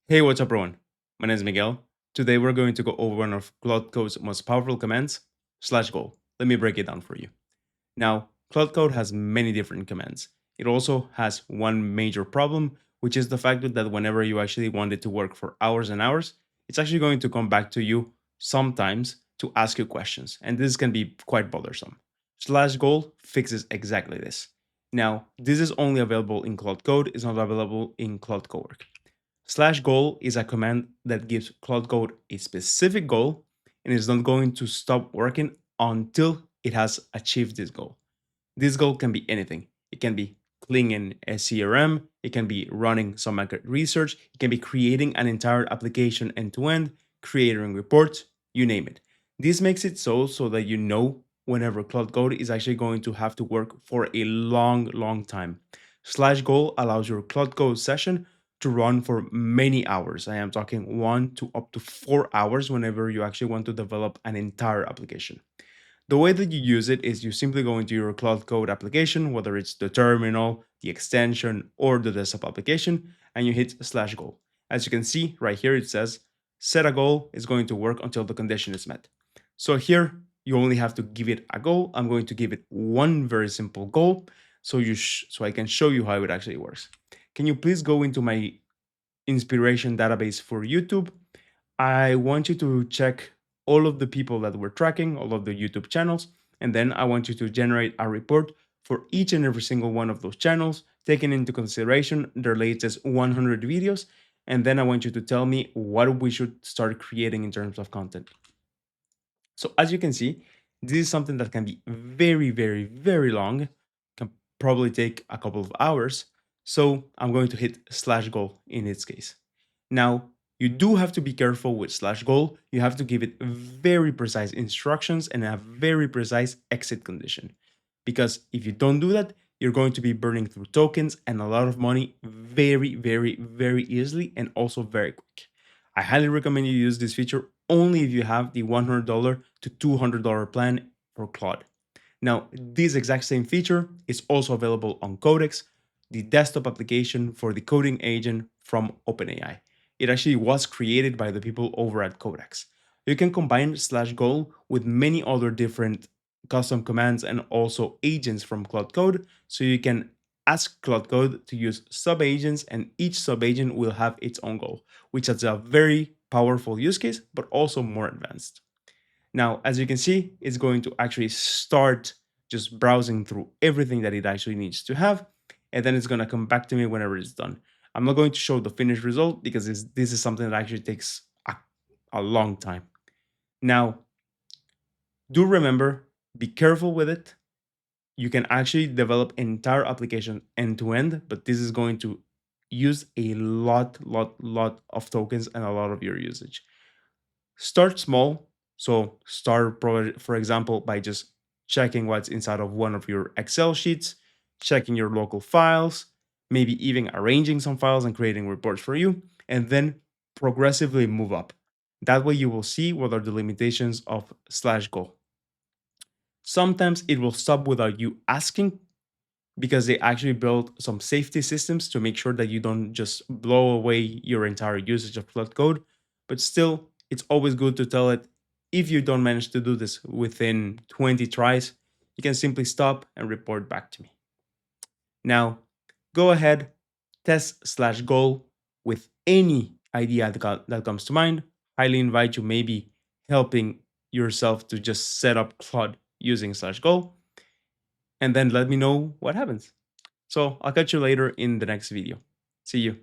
Hey, what's up, everyone? My name is Miguel. Today, we're going to go over one of Claude Code's most powerful commands, /goal. Let me break it down for you. Now, Claude Code has many different commands. It also has one major problem, which is the fact that whenever you actually want it to work for hours and hours, it's actually going to come back to you sometimes to ask you questions. And this can be quite bothersome. /goal fixes exactly this. Now, this is only available in Claude Code, it's not available in Claude Cowork. /goal is a command that gives Claude Code a specific goal and is not going to stop working until it has achieved this goal. This goal can be anything. It can be cleaning a CRM, it can be running some market research, it can be creating an entire application end to end, creating reports, you name it. This makes it so that you know whenever Cloud Code is actually going to have to work for a long time. /goal allows your Cloud Code session to run for many hours. I am talking 1 to up to 4 hours whenever you actually want to develop an entire application. The way that you use it is you simply go into your Cloud Code application, whether it's the terminal, the extension, or the desktop application, and you hit /goal. As you can see right here, it says set a goal is going to work until the condition is met. So here you only have to give it a goal. I'm going to give it one very simple goal so I can show you how it actually works. Can you please go into my inspiration database for YouTube? I want you to check all of the people that we're tracking, all of the YouTube channels, and then I want you to generate a report for each and every single one of those channels, taking into consideration their latest 100 videos. And then I want you to tell me what we should start creating in terms of content. So as you can see, this is something that can be very long, can probably take a couple of hours. So I'm going to hit /goal in its case. Now, you do have to be careful with /goal. You have to give it very precise instructions and a very precise exit condition. Because if you don't do that, you're going to be burning through tokens and a lot of money very easily and also very quick. I highly recommend you use this feature only if you have the $100 to $200 plan for Claude. Now, this exact same feature is also available on Codex, the desktop application for the coding agent from OpenAI. It actually was created by the people over at Codex. You can combine /goal with many other different custom commands and also agents from Claude Code, so you can ask Claude Code to use subagents, and each subagent will have its own goal, which is a very powerful use case, but also more advanced. Now, as you can see, it's going to actually start just browsing through everything that it actually needs to have, and then it's going to come back to me whenever it's done. I'm not going to show the finished result because this is something that actually takes a long time. Now, do remember, be careful with it. You can actually develop an entire application end to end, but this is going to use a lot of tokens and a lot of your usage. Start small. So start, for example, by just checking what's inside of one of your Excel sheets, checking your local files, maybe even arranging some files and creating reports for you, and then progressively move up. That way you will see what are the limitations of /goal. Sometimes it will stop without you asking because they actually built some safety systems to make sure that you don't just blow away your entire usage of Cloud Code. But still, it's always good to tell it if you don't manage to do this within 20 tries, you can simply stop and report back to me. Now, go ahead, test /goal with any idea that comes to mind. Highly invite you maybe helping yourself to just set up Claude using /goal, and then let me know what happens. So I'll catch you later in the next video. See you.